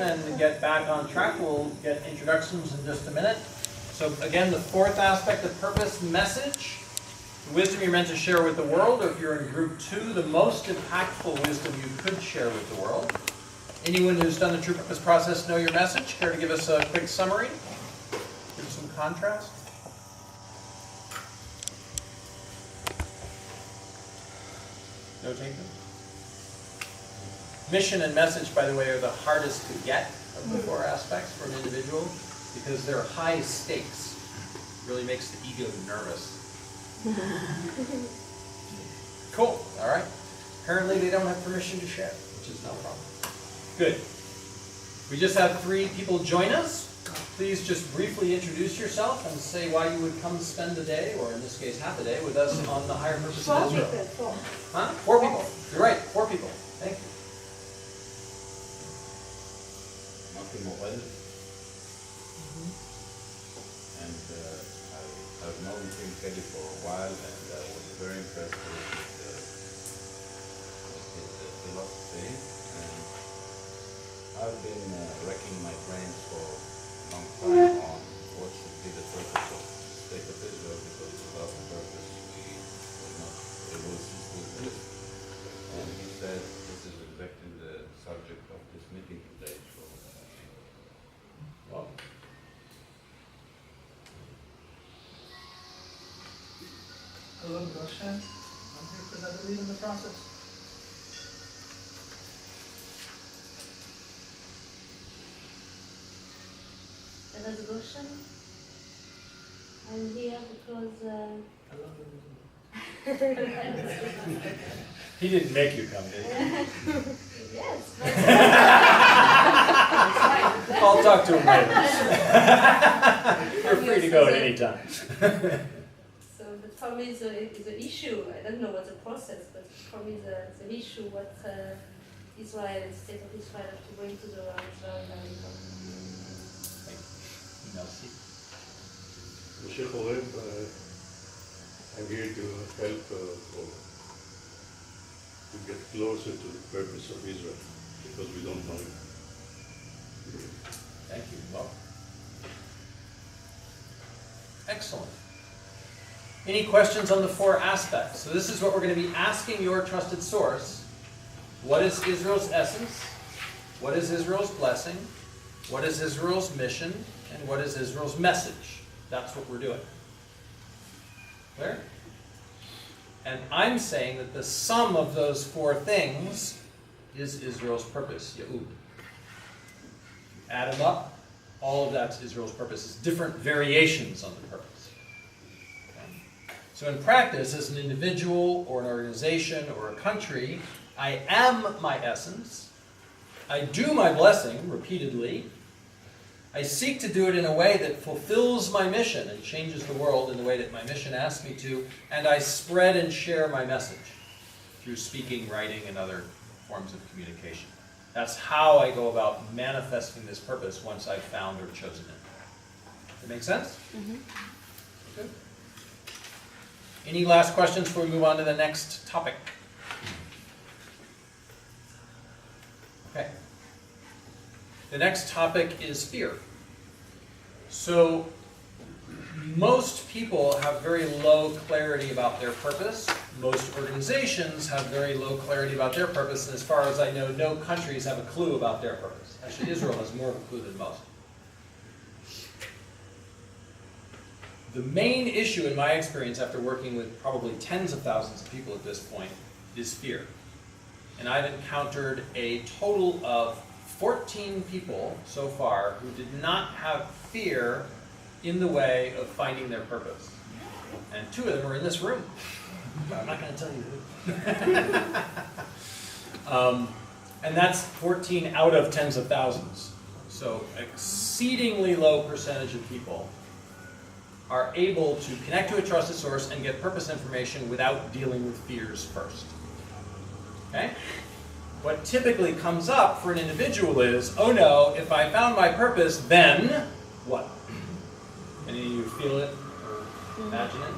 and get back on track. We'll get introductions in just a minute. So again, the fourth aspect of purpose, message. The wisdom you're meant to share with the world, or if you're in group 2, the most impactful wisdom you could share with the world. Anyone who's done the true purpose process know your message? Care to give us a quick summary? Give some contrast? No taken? Mission and message, by the way, are the hardest to get of the 4 aspects for an individual because they're high stakes. It really makes the ego nervous. Cool. All right. Apparently they don't have permission to share, which is no problem. Good. We just had 3 people join us. Please just briefly introduce yourself and say why you would come spend a day, or in this case half a day, with us on the higher purpose of Israel. 4 people. You're right. 4 people. Thank you. And I've known King Teddy for a while, and I was very impressed with his philosophy. And I've been racking my brains for a long time on what should be the purpose of the state of Israel, because without the purpose we will not able to exist. And he said this is exactly the subject of this meeting today. So, Well, Hello, Goshen. I'm here because I believe in the process. Hello, Goshen. I'm here because I love the he didn't make you come, did he? yes. I'll talk to him later. You're free to go at any time. So, but for me, it's an issue. I don't know what's the process, but for me, it's an issue what Israel, the state of Israel, have to bring to the world. It's very, very important. Merci. Moshe Horeb, I'm here to help to get closer to the purpose of Israel, because we don't know it. Thank you. Well, excellent. Any questions on the 4 aspects? So this is what we're going to be asking your trusted source. What is Israel's essence? What is Israel's blessing? What is Israel's mission? And what is Israel's message? That's what we're doing. Clear? And I'm saying that the sum of those 4 things is Israel's purpose, Ya'ud. Add them up, all of that's Israel's purpose. It's different variations on the purpose. Okay? So in practice, as an individual or an organization or a country, I am my essence. I do my blessing repeatedly. I seek to do it in a way that fulfills my mission and changes the world in the way that my mission asks me to, and I spread and share my message through speaking, writing, and other forms of communication. That's how I go about manifesting this purpose once I've found or chosen it. That make sense? Mm-hmm. Good. Any last questions before we move on to the next topic? Okay. The next topic is fear. So, most people have very low clarity about their purpose. Most organizations have very low clarity about their purpose, and as far as I know, no countries have a clue about their purpose. Actually, Israel has more of a clue than most. The main issue in my experience, after working with probably tens of thousands of people at this point, is fear. And I've encountered a total of 14 people so far who did not have fear in the way of finding their purpose. And 2 of them are in this room. But I'm not going to tell you who. And that's 14 out of tens of thousands. So exceedingly low percentage of people are able to connect to a trusted source and get purpose information without dealing with fears first. Okay? What typically comes up for an individual is, oh no, if I found my purpose, then what? Any of you feel it or imagine it?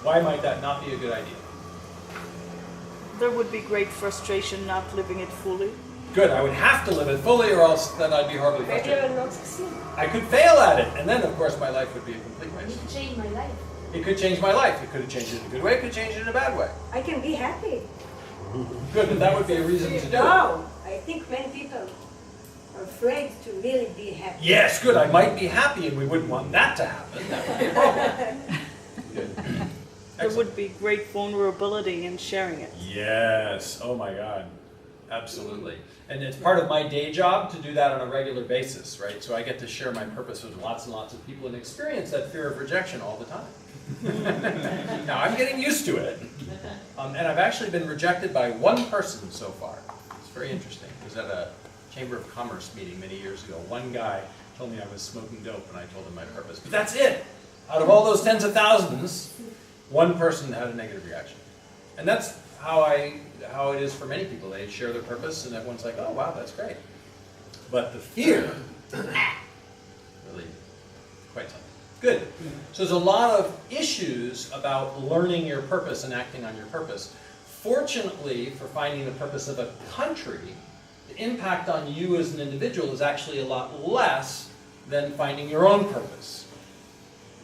Why might that not be a good idea? There would be great frustration not living it fully. Good, I would have to live it fully or else then I'd be horribly Maybe I frustrated. will not succeed. I could fail at it, and then of course my life would be a complete It waste. could change my life. It could change my life. It could have changed it in a good way, it could change it in a bad way. I can be happy. Good, but that would be a reason to do it. No, I think many people are afraid to really be happy. Yes, good, I might be happy and we wouldn't want that to happen. That would be a problem. Good. There Excellent. would be great vulnerability in sharing it. Yes, oh my God, absolutely. And it's part of my day job to do that on a regular basis, right? So I get to share my purpose with lots and lots of people and experience that fear of rejection all the time. Now I'm getting used to it. And I've actually been rejected by one person so far. It's very interesting. It was at a Chamber of Commerce meeting many years ago. One guy told me I was smoking dope and I told him my purpose. But that's it. Out of all those tens of thousands, one person had a negative reaction. And that's how it is for many people. They share their purpose and everyone's like, oh wow, that's great. But the fear, really quite something. Good. So there's a lot of issues about learning your purpose and acting on your purpose. Fortunately, for finding the purpose of a country, the impact on you as an individual is actually a lot less than finding your own purpose.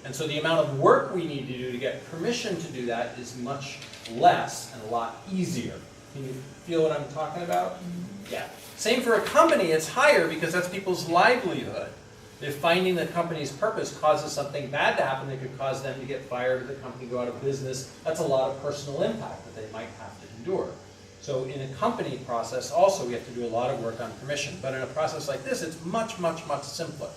And so the amount of work we need to do to get permission to do that is much less and a lot easier. Can you feel what I'm talking about? Yeah. Same for a company, it's higher because that's people's livelihood. If finding the company's purpose causes something bad to happen, that could cause them to get fired or the company go out of business, that's a lot of personal impact that they might have to endure. So in a company process also we have to do a lot of work on permission. But in a process like this, it's much, much, much simpler.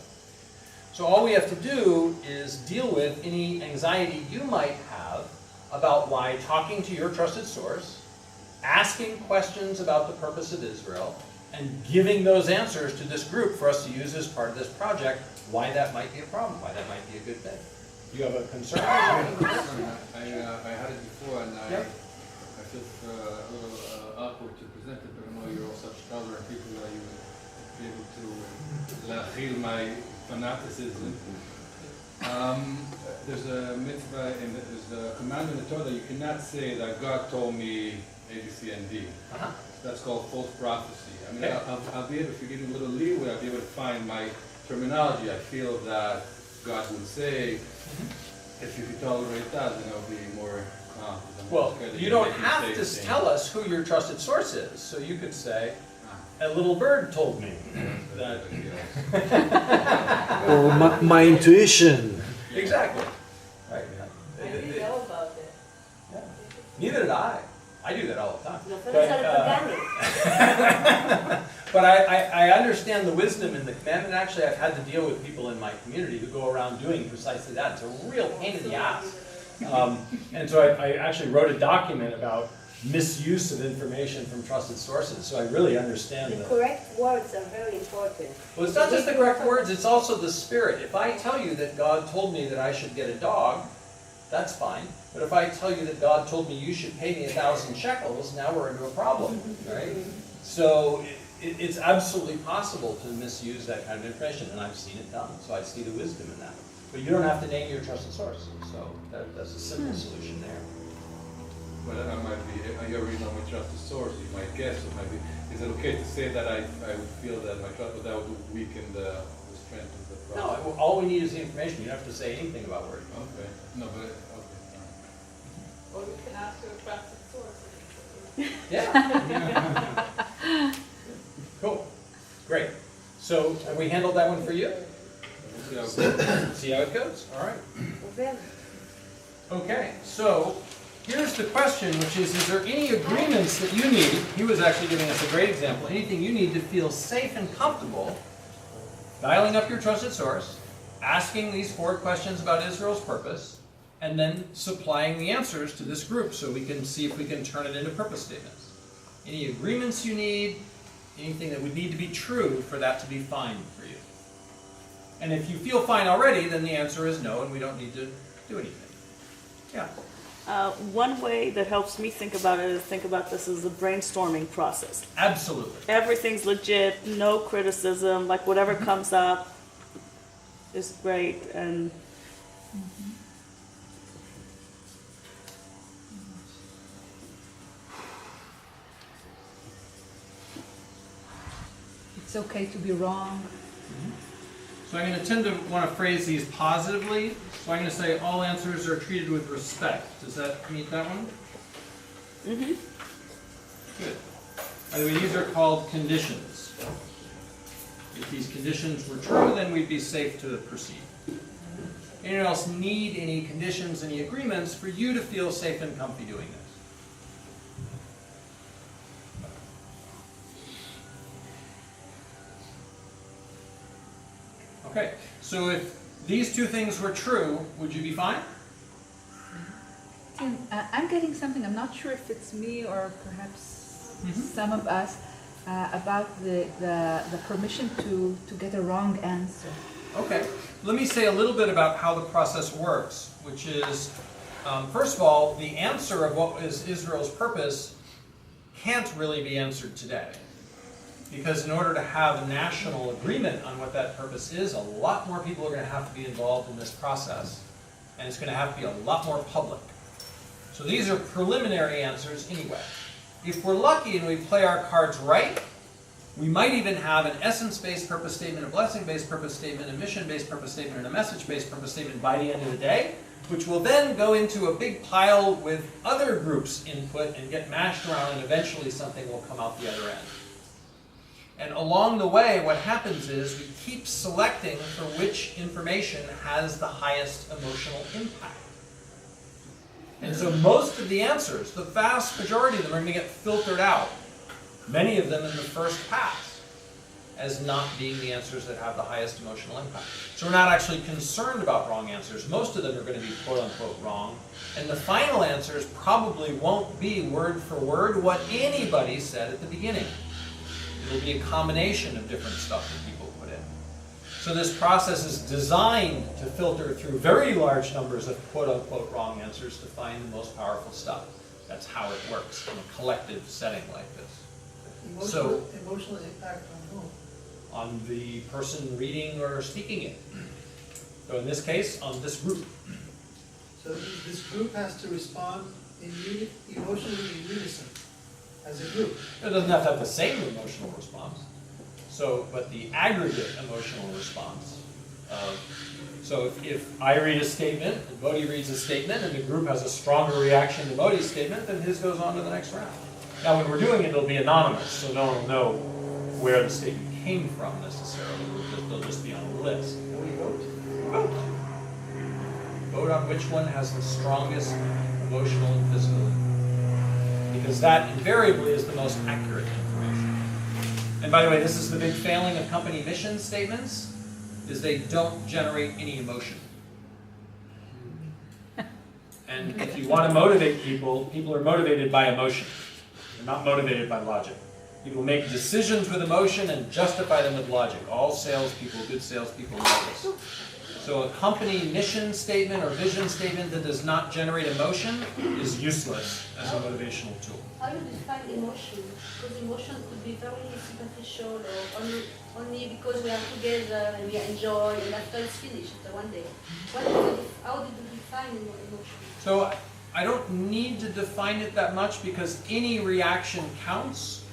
So all we have to do is deal with any anxiety you might have about why talking to your trusted source, asking questions about the purpose of Israel, and giving those answers to this group for us to use as part of this project, why that might be a problem, why that might be a good thing. Do you have a concern? I had it before and Yep. I feel a little awkward to present it, but I know you're all such tolerant people that you would be able to heal my fanaticism. There's a mitzvah, there's a command in the Torah that you cannot say that God told me A, B, C, and D. That's called false prophecy. I mean, Okay. I'll be able, if you give me a little leeway, I'll be able to find my terminology. I feel that God would say, if you could tolerate that, then I'll be more confident. Well, you don't have to tell us who your trusted source is. So you could say, a little bird told me that. Or my intuition. Exactly. Right. I didn't know about that. Yeah. Neither did I. I do that all the time. No, But, but I understand the wisdom in the commandment. Actually, I've had to deal with people in my community who go around doing precisely that. It's a real pain in the ass. And so I actually wrote a document about misuse of information from trusted sources. So I really understand The that. correct words are very important. Well, it's not just the correct words, it's also the spirit. If I tell you that God told me that I should get a dog, that's fine. But if I tell you that God told me you should pay me 1,000 shekels, now we're into a problem, right? So it's absolutely possible to misuse that kind of information, and I've seen it done, so I see the wisdom in that. But you don't have to name your trusted source, so that's a simple solution there. But I might be, you already know my trusted source, you might guess, it might be, is it okay to say that I would feel that my trust, but that would weaken the strength of the process? No, all we need is the information. You don't have to say anything about where it comes Okay, no, but, okay. Or you can ask your trusted source. Yeah. Cool. Great. So have we handled that one for you? We'll see how it goes. See how it goes? All right. Well, Okay. So here's the question, which is there any agreements that you need? He was actually giving us a great example. Anything you need to feel safe and comfortable dialing up your trusted source, asking these 4 questions about Israel's purpose, and then supplying the answers to this group so we can see if we can turn it into purpose statements. Any agreements you need, anything that would need to be true for that to be fine for you. And if you feel fine already, then the answer is no, and we don't need to do anything. Yeah. One way that helps me think about it is think about this as a brainstorming process. Absolutely. Everything's legit, no criticism, like whatever comes up is great, and it's okay to be wrong. So I'm going to tend to want to phrase these positively. So I'm going to say all answers are treated with respect. Does that meet that one? Mm-hmm. Good. By the way, these are called conditions. If these conditions were true, then we'd be safe to proceed. Anyone else need any conditions, any agreements for you to feel safe and comfy doing this? Okay, so if these two things were true, would you be fine? Tim, I'm getting something, I'm not sure if it's me or perhaps some of us, about the permission to get a wrong answer. Okay, let me say a little bit about how the process works, which is, first of all, the answer of what is Israel's purpose can't really be answered today. Because in order to have a national agreement on what that purpose is, a lot more people are going to have to be involved in this process. And it's going to have to be a lot more public. So these are preliminary answers anyway. If we're lucky and we play our cards right, we might even have an essence-based purpose statement, a blessing-based purpose statement, a mission-based purpose statement, and a message-based purpose statement by the end of the day, which will then go into a big pile with other groups' input and get mashed around, and eventually something will come out the other end. And along the way, what happens is we keep selecting for which information has the highest emotional impact. And so most of the answers, the vast majority of them, are going to get filtered out, many of them in the first pass, as not being the answers that have the highest emotional impact. So we're not actually concerned about wrong answers. Most of them are going to be quote-unquote wrong. And the final answers probably won't be word for word what anybody said at the beginning. It'll be a combination of different stuff that people put in. So this process is designed to filter through very large numbers of quote-unquote wrong answers to find the most powerful stuff. That's how it works in a collective setting like this. Emotional impact on whom? On the person reading or speaking it. So in this case, on this group. So this group has to respond emotionally in unison as a group. It doesn't have to have the same emotional response. So, but the aggregate emotional response. So if I read a statement, and Bodhi reads a statement, and the group has a stronger reaction to Bodhi's statement, then his goes on to the next round. Now when we're doing it, it'll be anonymous, so no one will know where the statement came from necessarily. They'll just be on a list. And we vote. Vote on which one has the strongest emotional and physical impact. Because that invariably is the most accurate information. And by the way, this is the big failing of company mission statements, is they don't generate any emotion. And if you want to motivate people, people are motivated by emotion. They're not motivated by logic. People make decisions with emotion and justify them with logic. All salespeople, good salespeople know this. So a company mission statement or vision statement that does not generate emotion is useless as a motivational tool. How do you define emotion? Because emotion could be very superficial or only because we are together and we enjoy and after it's finished after one day. How did you define emotion? So I don't need to define it that much because any reaction counts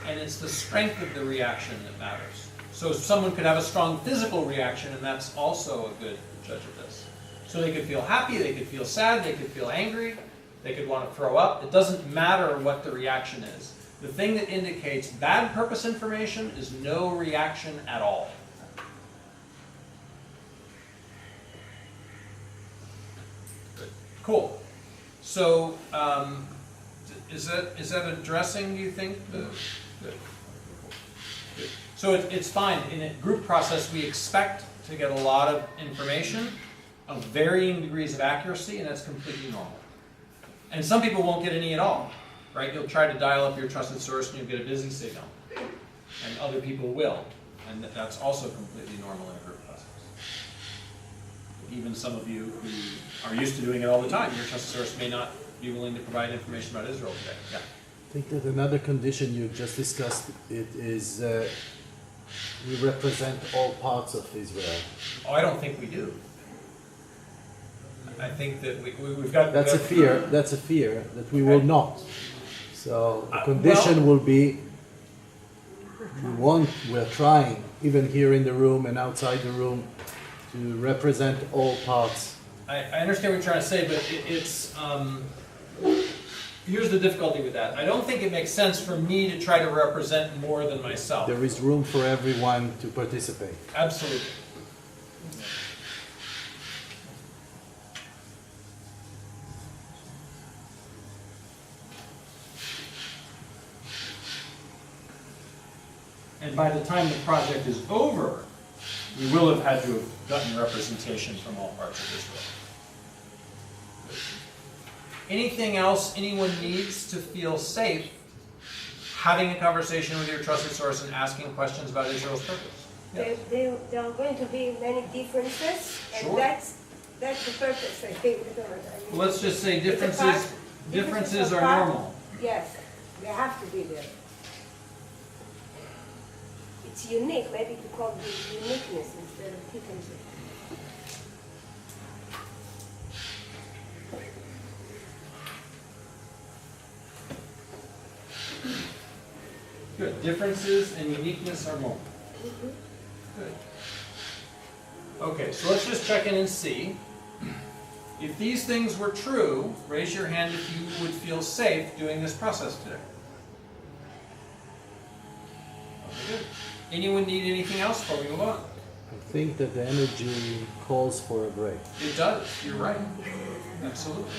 and it's the strength of the reaction that matters. So someone could have a strong physical reaction, and that's also a good judge of this. So they could feel happy, they could feel sad, they could feel angry, they could want to throw up. It doesn't matter what the reaction is. The thing that indicates bad purpose information is no reaction at all. Good. Cool. So is that addressing, do you think? Good. So it's fine. In a group process, we expect to get a lot of information of varying degrees of accuracy, and that's completely normal. And some people won't get any at all, right? You'll try to dial up your trusted source and you'll get a busy signal. And other people will. And that's also completely normal in a group process. Even some of you who are used to doing it all the time, your trusted source may not be willing to provide information about Israel today. Yeah. I think that another condition you just discussed it is we represent all parts of Israel. Oh, I don't think we do. I think that we've got... That's a fear that we will not. So the condition will be we're trying, even here in the room and outside the room, to represent all parts. I understand what you're trying to say, but here's the difficulty with that. I don't think it makes sense for me to try to represent more than myself. There is room for everyone to participate. Absolutely. And by the time the project is over, we will have had to have gotten representation from all parts of Israel. Anything else anyone needs to feel safe having a conversation with your trusted source and asking questions about Israel's purpose? Yes. There are going to be many differences, and Sure. that's the purpose, I think. Well, let's just say differences are part- normal. Yes, they have to be there. It's unique, maybe to call it uniqueness instead of differences. Good. Differences and uniqueness are normal. Good. Okay, so let's just check in and see. If these things were true, raise your hand if you would feel safe doing this process today. Okay, good. Anyone need anything else before we move on? I think that the energy calls for a break. It does. You're right. Absolutely.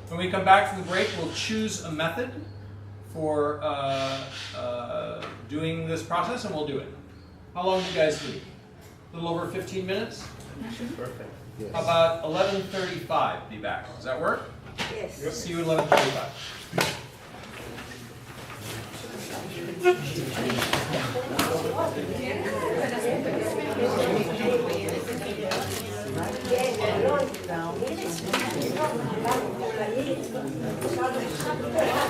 When we come back from the break, we'll choose a method for doing this process, and we'll do it. How long do you guys need? A little over 15 minutes? Perfect. Yes. How about 11:35? Be back. Does that work? Yes. See you at 11:35. Yeah,